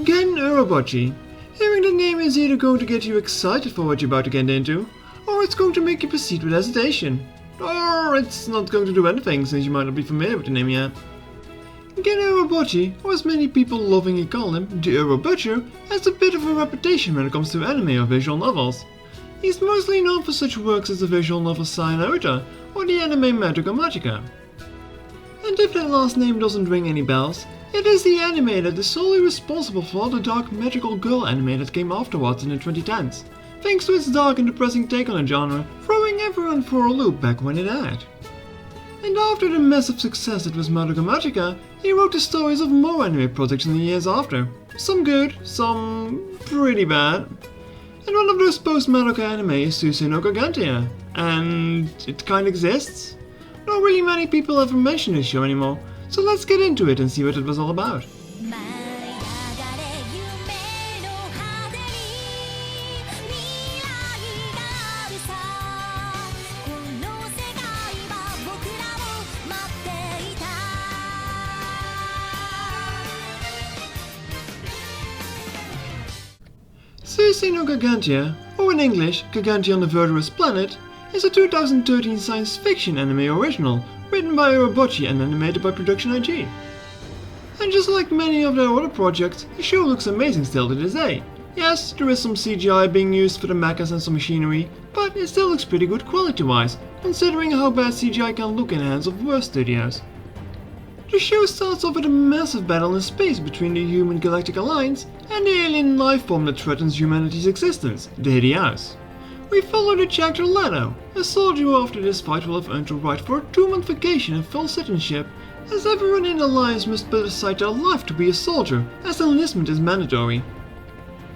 Gen Urobuchi. Hearing the name is either going to get you excited for what you're about to get into, or it's going to make you proceed with hesitation. Or it's not going to do anything, since you might not be familiar with the name yet. Gen Urobuchi, or as many people lovingly call him, the Urobutcher, has a bit of a reputation when it comes to anime or visual novels. He's mostly known for such works as the visual novel Sayonara or the anime Gargantia. And if that last name doesn't ring any bells, it is the anime that is solely responsible for all the dark magical girl anime that came afterwards in the 2010s, thanks to its dark and depressing take on the genre, throwing everyone for a loop back when it had. And after the massive success that was Gargantia, he wrote the stories of more anime projects in the years after. Some good, some pretty bad. And one of those post-Madoka anime is Suisei no Gargantia. And it kinda exists? Not really many people ever mention this show anymore, so let's get into it and see what it was all about. Suisei no Gargantia, or in English, Gargantia on the Verdurous Planet, is a 2013 science fiction anime original, written by Urobuchi and animated by Production IG. And just like many of their other projects, the show looks amazing still to this day. Yes, there is some CGI being used for the mechas and some machinery, but it still looks pretty good quality-wise, considering how bad CGI can look in the hands of worse studios. The show starts off with a massive battle in space between the Human Galactic Alliance and the alien life form that threatens humanity's existence, the Hideous. We follow the character Leto, a soldier who after this fight will have earned the right for a 2-month vacation and full citizenship, as everyone in the Alliance must put aside their life to be a soldier, as enlistment is mandatory.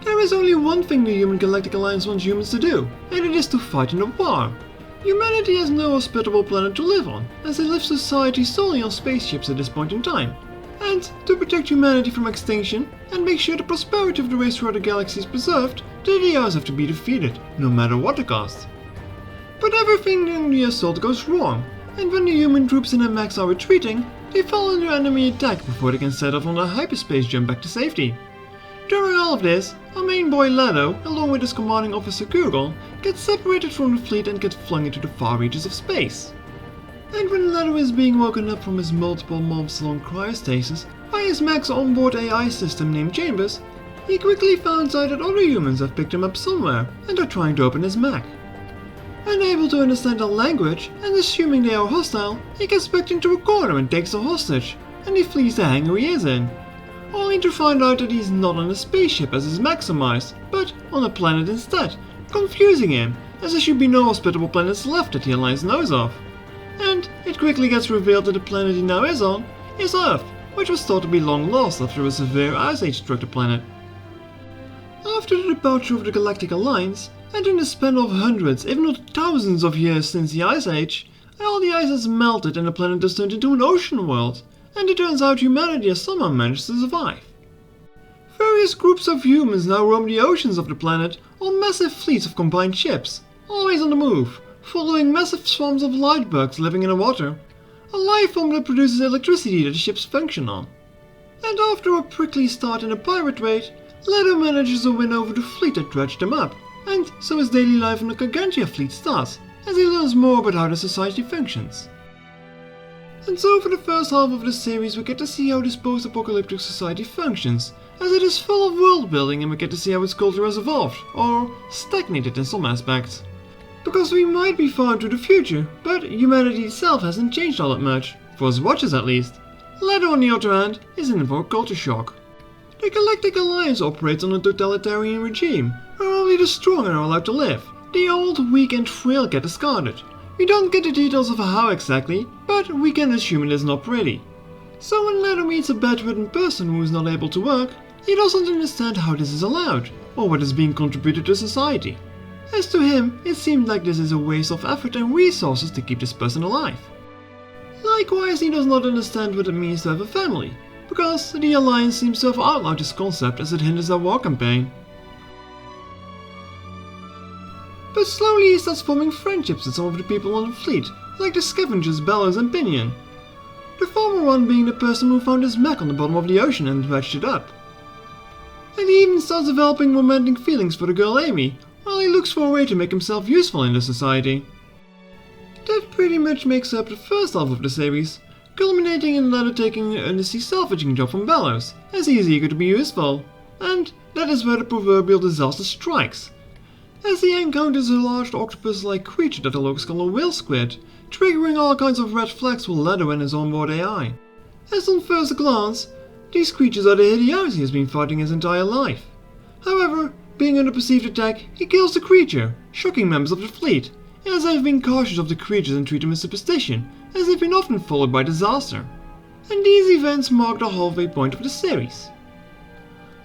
There is only one thing the Human Galactic Alliance wants humans to do, and it is to fight in a war. Humanity has no hospitable planet to live on, as they live society solely on spaceships at this point in time. And to protect humanity from extinction and make sure the prosperity of the race throughout the galaxy is preserved, the Hideous have to be defeated, no matter what the cost. But everything in the assault goes wrong, and when the human troops and their mechs are retreating, they fall under enemy attack before they can set off on a hyperspace jump back to safety. During all of this, our main boy Leto, along with his commanding officer Google, gets separated from the fleet and get flung into the far reaches of space. And when Leto is being woken up from his multiple months-long cryostasis by his mech's onboard AI system named Chambers, he quickly finds out that other humans have picked him up somewhere and are trying to open his mech. Unable to understand their language and assuming they are hostile, he gets backed into a corner and takes a hostage, and he flees the hangar he is in. Only to find out that he's not on a spaceship as is maximized, but on a planet instead, confusing him, as there should be no hospitable planets left that the Alliance knows of. And it quickly gets revealed that the planet he now is on is Earth, which was thought to be long lost after a severe ice age struck the planet. After the departure of the Galactic Alliance, and in the span of hundreds if not thousands of years since the ice age, all the ice has melted and the planet has turned into an ocean world, and it turns out humanity has somehow managed to survive. Various groups of humans now roam the oceans of the planet on massive fleets of combined ships, always on the move, following massive swarms of light bugs living in the water, a life form that produces electricity that the ships function on. And after a prickly start in a pirate raid, Leto manages to win over the fleet that dredged them up, and so his daily life on the Gargantia fleet starts, as he learns more about how the society functions. And so for the first half of the series we get to see how this post-apocalyptic society functions, as it is full of world building and we get to see how its culture has evolved, or stagnated in some aspects. Because we might be far into the future, but humanity itself hasn't changed all that much, for us watchers at least. Leto on the other hand is in for a culture shock. The Galactic Alliance operates on a totalitarian regime, where only the strong are allowed to live. The old, weak and frail get discarded. We don't get the details of how exactly, but we can assume it is not pretty. So when Leto meets a bedridden person who is not able to work, he doesn't understand how this is allowed, or what is being contributed to society. As to him, it seemed like this is a waste of effort and resources to keep this person alive. Likewise, he does not understand what it means to have a family, because the Alliance seems to have outlawed this concept as it hinders their war campaign. But slowly he starts forming friendships with some of the people on the fleet, like the scavengers Bellows and Pinion. The former one being the person who found his mech on the bottom of the ocean and dredged it up. and he even starts developing romantic feelings for the girl Amy, while he looks for a way to make himself useful in the society. That pretty much makes up the first half of the series, culminating in Leto taking an undersea salvaging job from Bellows, as he is eager to be useful. And that is where the proverbial disaster strikes, as he encounters a large octopus-like creature that the locals call a whale squid, triggering all kinds of red flags for Leto and his onboard AI. As on first glance, these creatures are the Hideouse he has been fighting his entire life. However, being under perceived attack, he kills the creature, shocking members of the fleet, as they have been cautious of the creatures and treat them with superstition, as they've been often followed by disaster. And these events mark the halfway point of the series.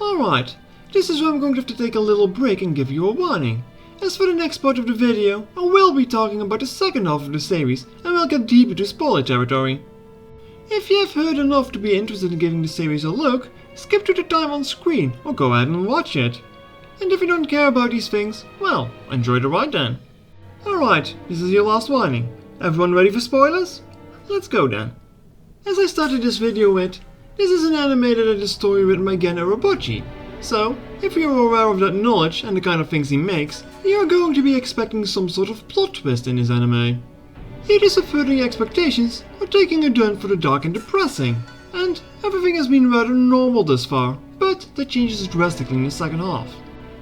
Alright, this is where I'm going to have to take a little break and give you a warning. As for the next part of the video, I will be talking about the second half of the series and will get deep into spoiler territory. If you have heard enough to be interested in giving the series a look, skip to the time on screen or go ahead and watch it. And if you don't care about these things, well, enjoy the ride then. Alright, this is your last warning. Everyone ready for spoilers? Let's go then. As I started this video with, this is an animated and a story written by again Urobuchi. So, if you're aware of that knowledge and the kind of things he makes, you're going to be expecting some sort of plot twist in his anime. Either subverting your expectations or taking a turn for the dark and depressing. And everything has been rather normal thus far, but that changes drastically in the second half.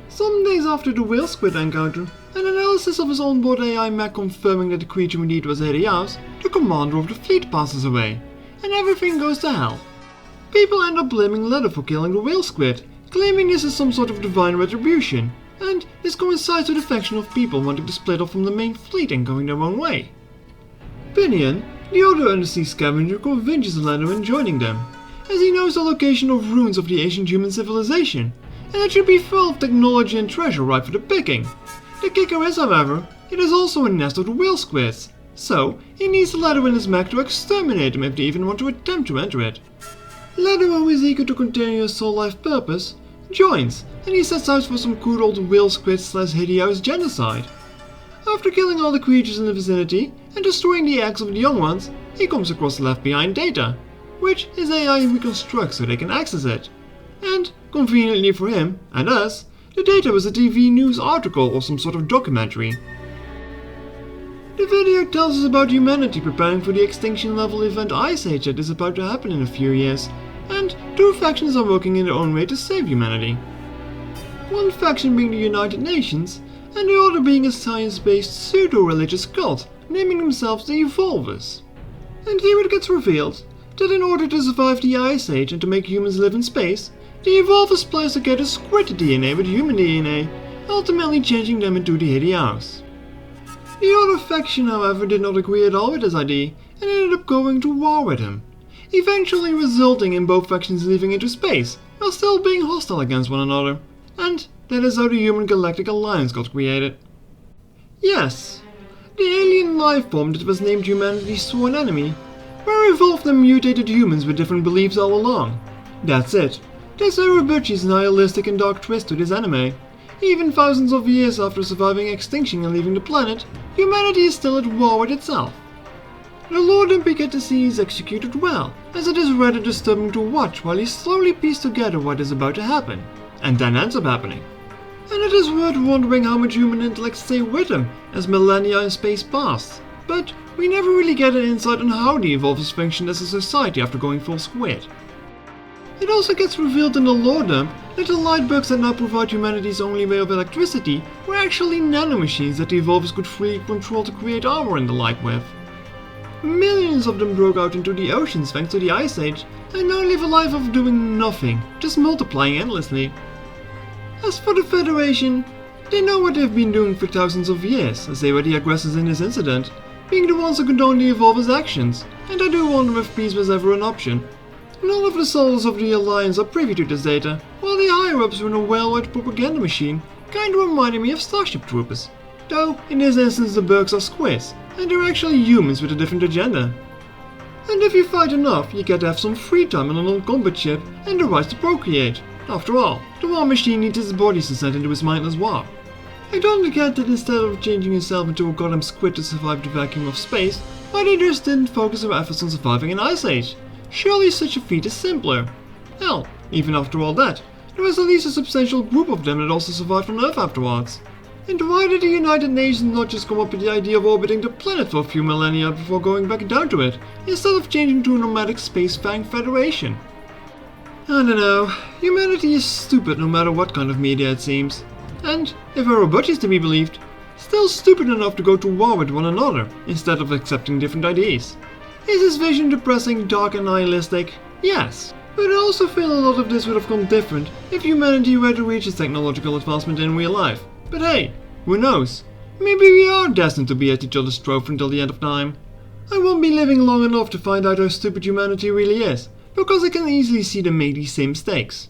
Some days after the whale squid encounter, an analysis of his onboard AI mech confirming that the creature indeed was Hideouse, the commander of the fleet passes away, and everything goes to hell. People end up blaming Leto for killing the whale squid, claiming this is some sort of divine retribution, and this coincides with a faction of people wanting to split off from the main fleet and going their own way. Pinion, the other undersea scavenger, convinces Leto in joining them, as he knows the location of ruins of the ancient human civilization, and it should be full of technology and treasure ripe for the picking. The kicker is, however, it is also a nest of the whale squids, so he needs Leto and his mech to exterminate them if they even want to attempt to enter it. Leto, who is eager to continue his soul life purpose, joins, and he sets out for some good old whale squid / Hideouse genocide. After killing all the creatures in the vicinity and destroying the eggs of the young ones, he comes across left behind data, which his AI reconstructs so they can access it. And, conveniently for him, and us, the data was a TV news article or some sort of documentary. The video tells us about humanity preparing for the extinction level event Ice Age that is about to happen in a few years, and two factions are working in their own way to save humanity. One faction being the United Nations, and the other being a science-based pseudo-religious cult, naming themselves the Evolvers. And here it gets revealed that in order to survive the Ice Age and to make humans live in space, the Evolvers spliced together squid DNA with human DNA, ultimately changing them into the Hideouse. The other faction, however, did not agree at all with this idea and ended up going to war with him, eventually resulting in both factions leaving into space while still being hostile against one another. And that is how the Human Galactic Alliance got created. Yes, the alien life form that was named humanity's sworn enemy were evolved and mutated humans with different beliefs all along. That's it. There's Urobuchi's nihilistic and dark twist to this anime. Even thousands of years after surviving extinction and leaving the planet, humanity is still at war with itself. The lore that we get to see is executed well, as it is rather disturbing to watch while he slowly pieces together what is about to happen, and then ends up happening. And it is worth wondering how much human intellect stay with him as millennia in space pass. But we never really get an insight on how the Evolvers functioned as a society after going full squid. It also gets revealed in the lore dump that the light bugs that now provide humanity's only way of electricity were actually nanomachines that the Evolvers could freely control to create armor in the light with. Millions of them broke out into the oceans thanks to the Ice Age and now live a life of doing nothing, just multiplying endlessly. As for the Federation, they know what they've been doing for thousands of years, as they were the aggressors in this incident, being the ones who condone the Evolvers' actions, and I do wonder if peace was ever an option. None of the soldiers of the Alliance are privy to this data, while the higher-ups run a well-oiled propaganda machine, kinda reminding me of Starship Troopers. Though, in this instance the Burks are squids, and they're actually humans with a different agenda. And if you fight enough, you get to have some free time on a non-combat ship and the right to procreate. After all, the war machine needs its bodies to send into his mindless war. I don't get that instead of changing himself into a goddamn squid to survive the vacuum of space, why they just didn't focus their efforts on surviving an Ice Age. Surely such a feat is simpler. Hell, even after all that, There was at least a substantial group of them that also survived on Earth afterwards. And why did the United Nations not just come up with the idea of orbiting the planet for a few millennia before going back down to it, instead of changing to a nomadic spacefaring federation? I don't know, humanity is stupid no matter what kind of media it seems. And, if Urobuchi is to be believed, still stupid enough to go to war with one another, instead of accepting different ideas. Is his vision depressing, dark and nihilistic? Yes. But I also feel a lot of this would have gone different if humanity were to reach its technological advancement in real life. But hey, who knows? Maybe we are destined to be at each other's throat until the end of time. I won't be living long enough to find out how stupid humanity really is, because I can easily see them make these same mistakes.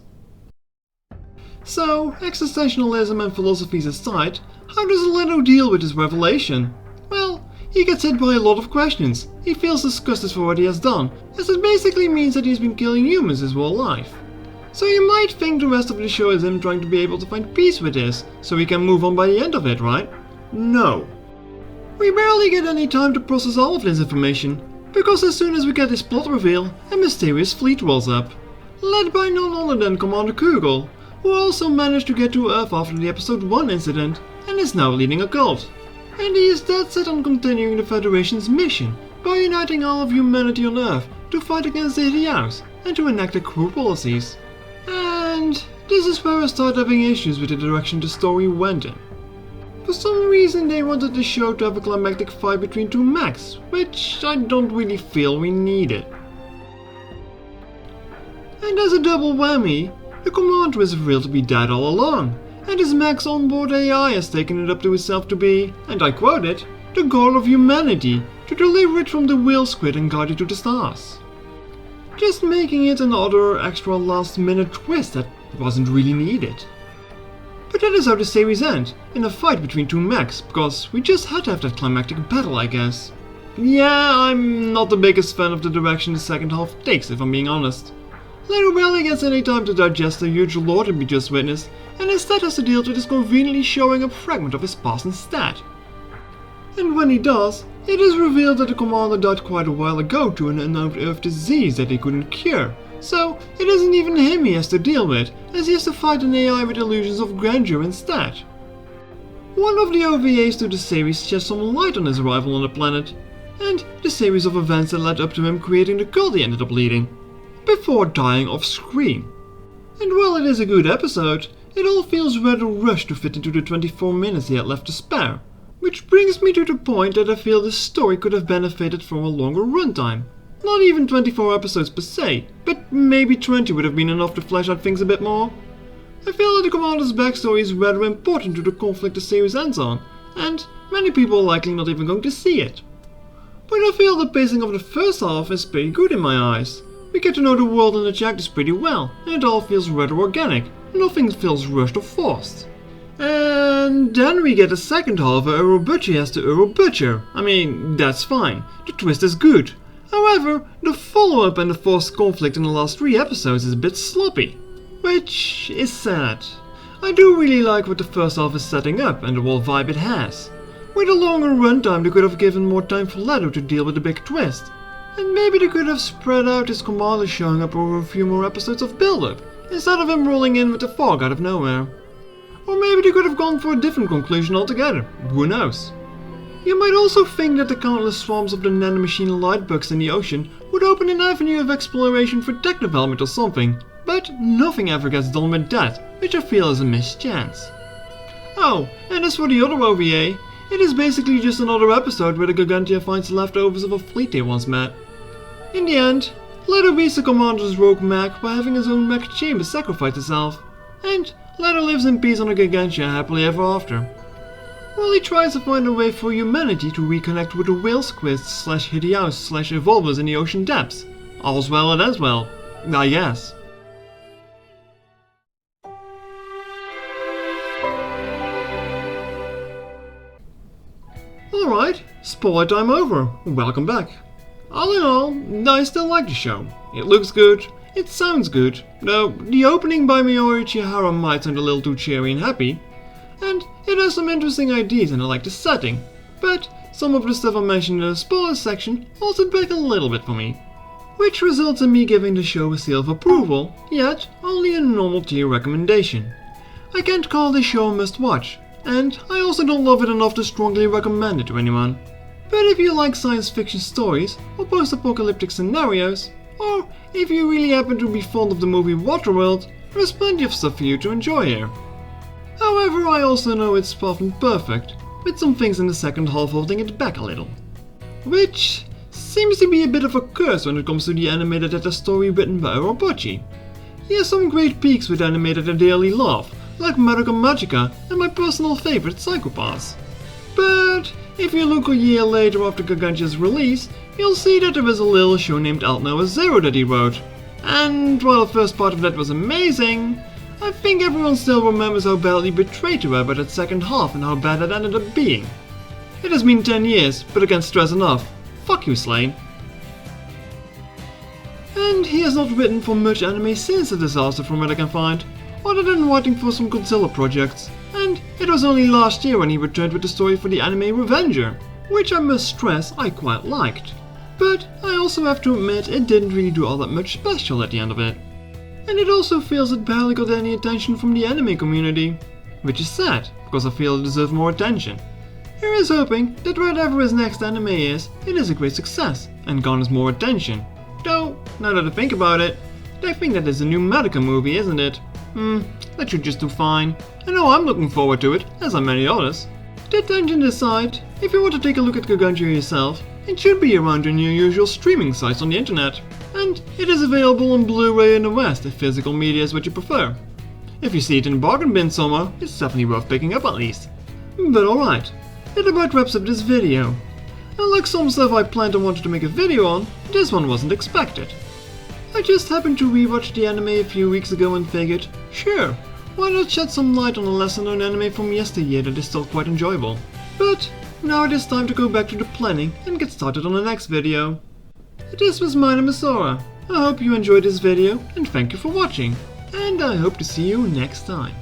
So, existentialism and philosophies aside, how does Leto deal with this revelation? Well, he gets hit by a lot of questions. He feels disgusted for what he has done, as it basically means that he's been killing humans his whole life. So you might think the rest of the show is him trying to be able to find peace with this, so he can move on by the end of it, right? No. We barely get any time to process all of this information, because as soon as we get this plot reveal, a mysterious fleet rolls up, led by none other than Commander Kugel, who also managed to get to Earth after the episode 1 incident, and is now leading a cult. And he is dead set on continuing the Federation's mission, by uniting all of humanity on Earth to fight against the Hideous, and to enact their cruel policies. And this is where I start having issues with the direction the story went in. For some reason they wanted the show to have a climactic fight between two mechs, which I don't really feel we needed. And as a double whammy, the Commander is revealed to be dead all along, and his mech's onboard AI has taken it up to itself to be, and I quote it, the goal of humanity, to deliver it from the whale squid and guide it to the stars. Just making it another extra last-minute twist that wasn't really needed. But that is how the series ends, in a fight between two mechs, because we just had to have that climactic battle, I guess. Yeah, I'm not the biggest fan of the direction the second half takes, if I'm being honest. Leto barely gets any time to digest the huge lore that we just witnessed, and instead has to deal with this conveniently showing a fragment of his past instead. And when he does, it is revealed that the Commander died quite a while ago to an unknown Earth disease that he couldn't cure, so it isn't even him he has to deal with, as he has to fight an AI with illusions of grandeur instead. One of the OVAs to the series sheds some light on his arrival on the planet, and the series of events that led up to him creating the cult he ended up leading, before dying off screen. And while it is a good episode, it all feels rather rushed to fit into the 24 minutes he had left to spare. Which brings me to the point that I feel the story could have benefited from a longer runtime. Not even 24 episodes per se, but maybe 20 would have been enough to flesh out things a bit more. I feel that the Commander's backstory is rather important to the conflict the series ends on, and many people are likely not even going to see it. But I feel the pacing of the first half is pretty good in my eyes. We get to know the world and the characters pretty well, and it all feels rather organic. Nothing feels rushed or forced. And then we get a second half where Urobuchi has to Urobutcher. I mean, that's fine. The twist is good. However, the follow-up and the forced conflict in the last 3 episodes is a bit sloppy. Which is sad. I do really like what the first half is setting up and the whole vibe it has. With a longer runtime they could have given more time for Leto to deal with the big twist. And maybe they could have spread out his Commander showing up over a few more episodes of build-up, instead of him rolling in with the fog out of nowhere. Or maybe they could have gone for a different conclusion altogether, who knows. You might also think that the countless swarms of the nanomachine light bugs in the ocean would open an avenue of exploration for tech development or something, but nothing ever gets done with that, which I feel is a missed chance. Oh, and as for the other OVA, it is basically just another episode where the Gargantia finds the leftovers of a fleet they once met. In the end, Leto beats the Commander's rogue mech by having his own mech chamber sacrifice itself, and Leto lives in peace on the Gargantia happily ever after. While he tries to find a way for humanity to reconnect with the whale squids / Hideous / evolvers in the ocean depths. All's well that ends well, I guess. Alright, spoiler time over. Welcome back. All in all, I still like the show. It looks good, it sounds good, though the opening by Miori Chihara might sound a little too cheery and happy. And it has some interesting ideas and I like the setting, but some of the stuff I mentioned in the spoilers section holds it back a little bit for me. which results in me giving the show a seal of approval, yet only a normal tier recommendation. I can't call this show a must-watch, and I also don't love it enough to strongly recommend it to anyone. But if you like science fiction stories or post-apocalyptic scenarios, or if you really happen to be fond of the movie Waterworld, there's plenty of stuff for you to enjoy here. However, I also know it's far from perfect, with some things in the second half holding it back a little. Which seems to be a bit of a curse when it comes to the animated data story written by Urobuchi. He has some great peaks with animated I dearly love, like Madoka Magica and my personal favorite Psychopaths. But if you look a year later after Gargantia's release, you'll see that there is a little show named Alt Noah Zero that he wrote. And while the first part of that was amazing, I think everyone still remembers how badly betrayed they were by that second half and how bad it ended up being. It has been 10 years, but I can't stress enough. Fuck you, Slane. And he has not written for much anime since the disaster from what I can find, other than writing for some Godzilla projects. And it was only last year when he returned with the story for the anime Revenger, which I must stress I quite liked. But I also have to admit it didn't really do all that much special at the end of it. And it also feels it barely got any attention from the anime community, which is sad, because I feel it deserves more attention. Here is hoping that whatever his next anime is, it is a great success and garners more attention. Though, now that I think about it, I think that is a new Madoka movie, isn't it? That should just do fine. I know I'm looking forward to it, as are many others. That tangent aside, if you want to take a look at Gargantia yourself, it should be around your usual streaming sites on the internet. And it is available on Blu-ray in the West if physical media is what you prefer. If you see it in a bargain bin somewhere, it's definitely worth picking up at least. But alright, that about wraps up this video. And like some stuff I planned and wanted to make a video on, this one wasn't expected. I just happened to rewatch the anime a few weeks ago and figured, sure, why not shed some light on a lesser known anime from yesteryear that is still quite enjoyable. But now it is time to go back to the planning and get started on the next video. This was my name is Sora. I hope you enjoyed this video and thank you for watching. And I hope to see you next time.